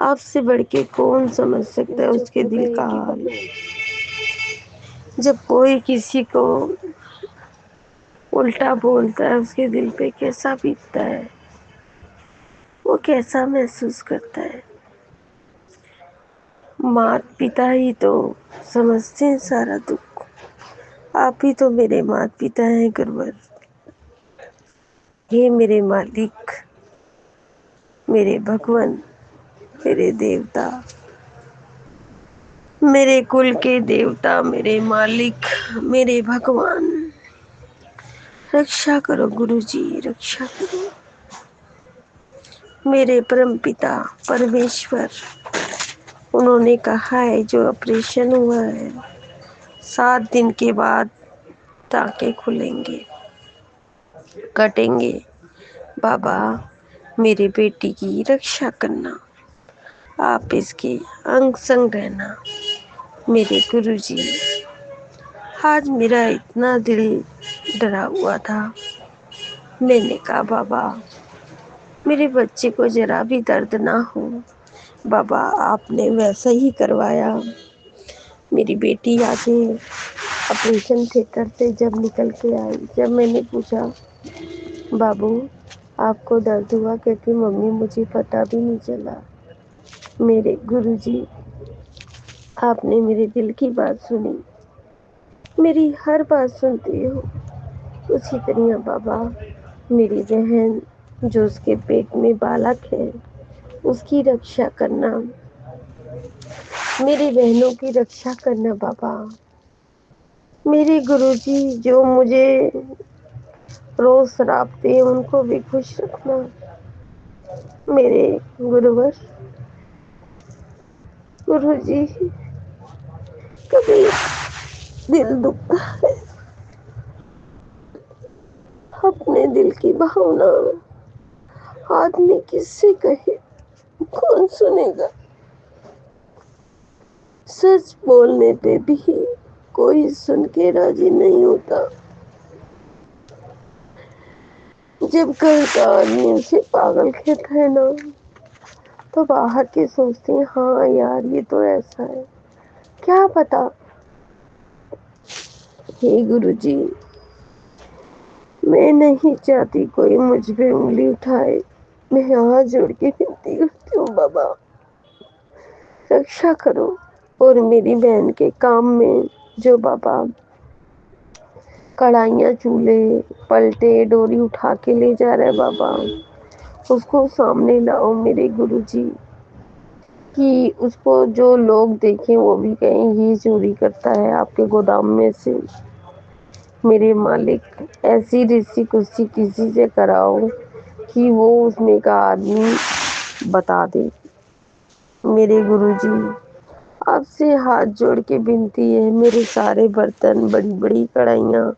आपसे बढ़ के कौन समझ सकता है उसके दिल का हाल। जब कोई किसी को उल्टा बोलता है, उसके दिल पे कैसा बीतता है, वो कैसा महसूस करता है। माता पिता ही तो समझते हैं सारा दुख। आप ही तो मेरे माता पिता हैं गुरुवर। हे मेरे मालिक, मेरे भगवान, मेरे देवता, मेरे कुल के देवता, मेरे मालिक, मेरे भगवान, रक्षा करो गुरुजी, रक्षा करो मेरे परम पिता परमेश्वर। उन्होंने कहा है जो ऑपरेशन हुआ है 7 दिन के बाद टाँके खुलेंगे, कटेंगे। बाबा, मेरी बेटी की रक्षा करना, आप इसके अंग संग रहना मेरे गुरुजी। आज मेरा इतना दिल डरा हुआ था, मैंने कहा बाबा, मेरे बच्चे को जरा भी दर्द ना हो। बाबा, आपने वैसा ही करवाया। मेरी बेटी आके ऑपरेशन थिएटर से जब निकल के आई, जब मैंने पूछा बाबू आपको दर्द हुआ, क्योंकि मम्मी मुझे पता भी नहीं चला। मेरे गुरुजी, आपने मेरे दिल की बात सुनी, मेरी हर बात सुनते हो। उसी तरह बाबा, मेरी बहन जो उसके पेट में बालक है, उसकी रक्षा करना, मेरी बहनों की रक्षा करना बाबा। मेरे गुरुजी जो मुझे रोज शराबते हैं, उनको भी खुश रखना मेरे गुरुवर। गुरुजी, कभी दिल दुखता है, अपने दिल की भावना आदमी किससे कहे, कौन सुनेगा। सच बोलने पे भी कोई सुन के राजी नहीं होता। जब घर का आदमी उसे पागल कहता है ना, तो बाहर के सोचते हैं हाँ यार ये तो ऐसा है, क्या पता। हे गुरुजी, मैं नहीं चाहती कोई मुझ पे उंगली उठाए। मैं हाथ जोड़ के विनती करती हूँ बाबा, रक्षा करो। और मेरी बहन के काम में जो बाबा कढ़ाइयाँ, चूल्हे, पलटे, डोरी उठा के ले जा रहा है बाबा, उसको सामने लाओ मेरे गुरुजी, कि उसको जो लोग देखें वो भी कहें ये चोरी करता है आपके गोदाम में से। मेरे मालिक, ऐसी रिश्ती कुश्ती किसी से कराओ कि वो उसमें का आदमी बता दे। मेरे गुरुजी, आपसे हाथ जोड़ के विनती है, मेरे सारे बर्तन, बड़ी बड़ी कढ़ाइयाँ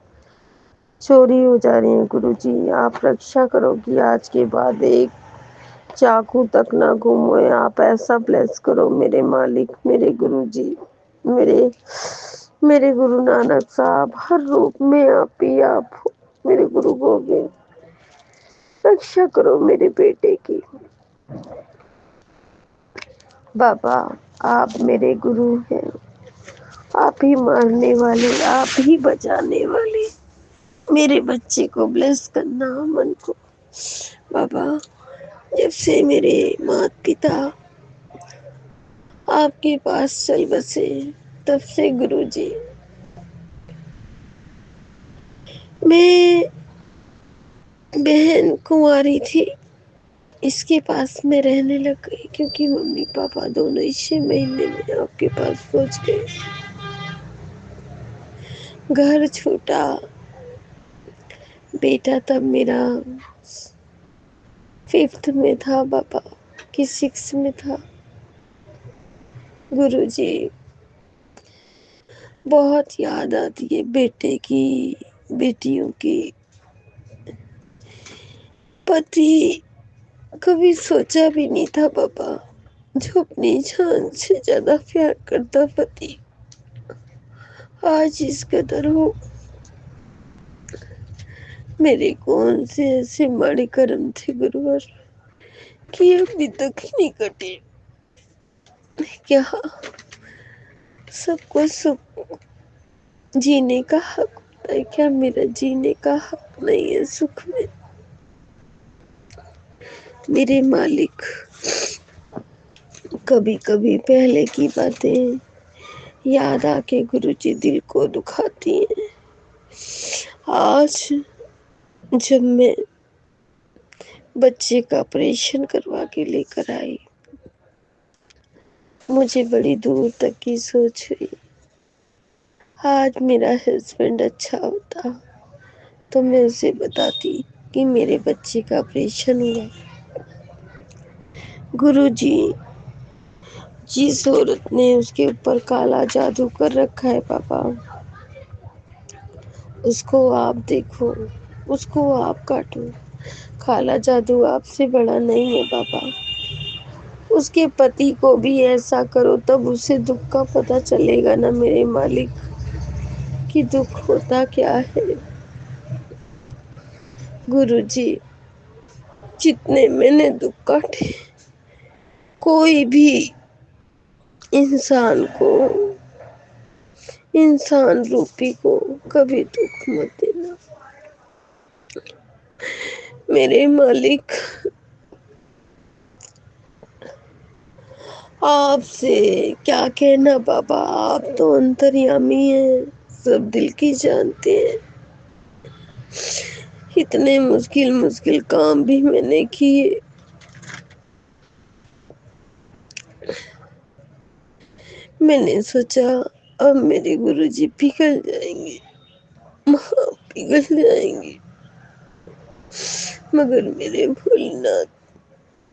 चोरी हो जा रही हैं गुरुजी। आप रक्षा करो कि आज के बाद एक चाकू तक ना घूमोए। आप ऐसा ब्लेस करो मेरे मालिक, मेरे गुरुजी, मेरे मेरे गुरु नानक साहब, हर रूप में आप ही आप हो मेरे गुरु गोविंद। रक्षा करो मेरे बेटे की बाबा। आप मेरे गुरु हैं, आप ही मारने वाले, आप ही बचाने वाले। मेरे बच्चे को ब्लेस करना, मन को बाबा। जब से मेरे माता पिता आपके पास चल बसे, तब से गुरुजी मैं बहन कुंवारी थी, इसके पास में रहने लग गई, क्योंकि मम्मी पापा दोनों ही 6 महीने में आपके पास पहुंच गए। घर छूटा। बेटा तब मेरा 5th में था पापा, कि 6 में था। गुरुजी, बहुत याद आती है बेटे की, बेटियों की। पति कभी सोचा भी नहीं था पापा, जो अपनी जान से ज्यादा प्यार करता पति आज इस कदर हो। मेरे कौन से ऐसे माड़े कर्म थे गुरुवर कि अभी तक नहीं कटे। क्या सबको सुख जीने का हक होता है? क्या मेरा जीने का हक नहीं है सुख में? मेरे मालिक, कभी कभी पहले की बातें याद आके गुरुजी दिल को दुखाती हैं। आज जब मैं बच्चे का ऑपरेशन करवा के लेकर आई, मुझे बड़ी दूर तक की सोच हुई। आज मेरा हस्बैंड अच्छा होता तो मैं उसे बताती कि मेरे बच्चे का ऑपरेशन हुआ। गुरुजी, जिस औरत ने उसके ऊपर काला जादू कर रखा है पापा, उसको आप देखो, उसको आप काटो। काला जादू आपसे बड़ा नहीं है पापा। उसके पति को भी ऐसा करो, तब उसे दुख का पता चलेगा ना मेरे मालिक, कि दुख होता क्या है। गुरुजी, जितने मैंने दुख काटे, कोई भी इंसान को, इंसान रूपी को कभी दुख मत देना मेरे मालिक। आपसे क्या कहना बाबा, आप तो अंतर्यामी हैं, सब दिल की जानते हैं। इतने मुश्किल मुश्किल काम भी मैंने किए। मैंने सोचा अब मेरे गुरुजी पिघल जाएंगे, पिघल जाएंगे, मगर मेरे भोलेनाथ,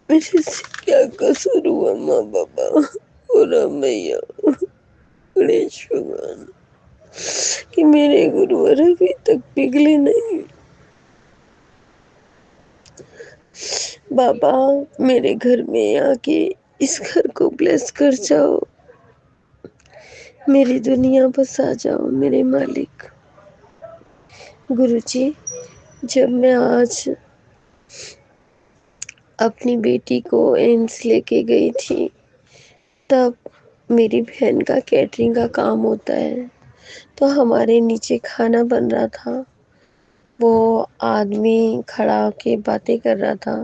मेरे से क्या कसूर हुआ माँ बाबा और मैया, गणेश भगवान, कि मेरे गुरुवर अभी तक पिघले नहीं। बाबा, मेरे घर में आके इस घर को ब्लेस कर जाओ, मेरी दुनिया बसा जाओ मेरे मालिक। गुरुजी, जब मैं आज अपनी बेटी को एम्स लेके गई थी, तब मेरी बहन का कैटरिंग का काम होता है, तो हमारे नीचे खाना बन रहा था। वो आदमी खड़ा होके बातें कर रहा था,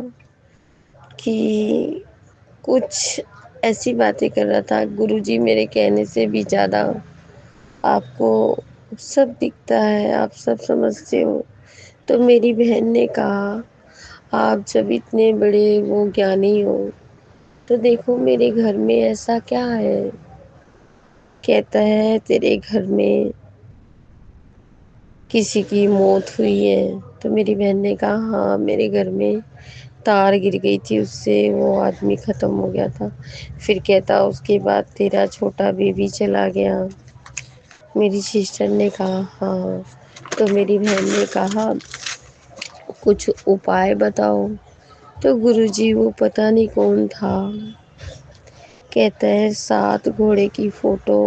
कि कुछ ऐसी बातें कर रहा था, गुरुजी मेरे कहने से भी ज़्यादा आपको सब दिखता है, आप सब समझते हो। तो मेरी बहन ने कहा, आप जब इतने बड़े वो ज्ञानी हो, तो देखो मेरे घर में ऐसा क्या है। कहता है तेरे घर में किसी की मौत हुई है। तो मेरी बहन ने कहा, हाँ मेरे घर में तार गिर गई थी, उससे वो आदमी ख़त्म हो गया था। फिर कहता उसके बाद तेरा छोटा बेबी चला गया। मेरी सिस्टर ने कहा हाँ। तो मेरी बहन ने कहा कुछ उपाय बताओ। तो गुरुजी वो पता नहीं कौन था, कहता है 7 घोड़े की फोटो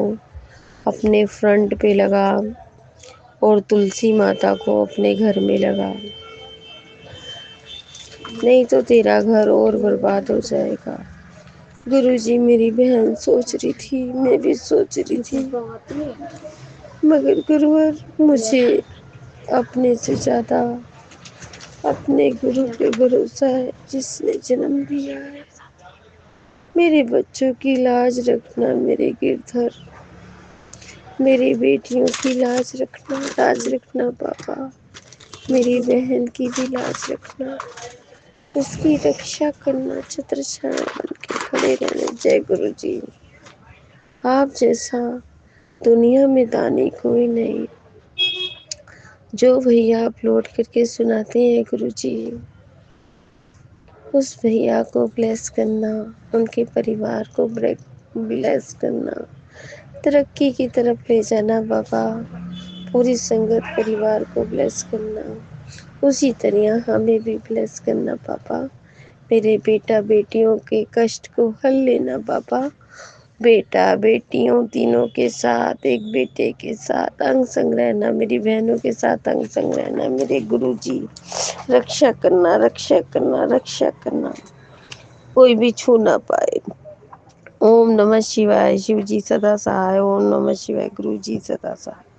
अपने फ्रंट पे लगा और तुलसी माता को अपने घर में लगा, नहीं तो तेरा घर और बर्बाद हो जाएगा। गुरुजी, मेरी बहन सोच रही थी, मैं भी सोच रही थी, मगर गुरुवर मुझे अपने से ज़्यादा अपने गुरु पे भरोसा है, जिसने जन्म दिया है। मेरे बच्चों की लाज रखना मेरे गिरधर, मेरी बेटियों की लाज रखना पापा, मेरी बहन की भी लाज रखना। उसकी रक्षा करना, छत्र छाया बन के खड़े रहना। जय गुरु जी। आप जैसा दुनिया में दानी कोई नहीं। जो भैया अपलोड करके सुनाते हैं गुरु जी, उस भैया को ब्लेस करना, उनके परिवार को ब्लेस करना, तरक्की की तरफ ले जाना बाबा। पूरी संगत परिवार को ब्लेस करना, उसी तरह हमें भी ब्लेस करना बाबा। मेरे बेटा बेटियों के कष्ट को हल लेना बाबा। बेटा बेटियों तीनों के साथ, एक बेटे के साथ अंग संग रहना, मेरी बहनों के साथ अंग संग रहना। मेरे गुरु जी रक्षा करना, रक्षा करना, रक्षा करना, कोई भी छू ना पाए। ओम नमः शिवाय। शिव जी सदा सहाय। ओम नमः शिवाय। गुरु जी सदा सहाय।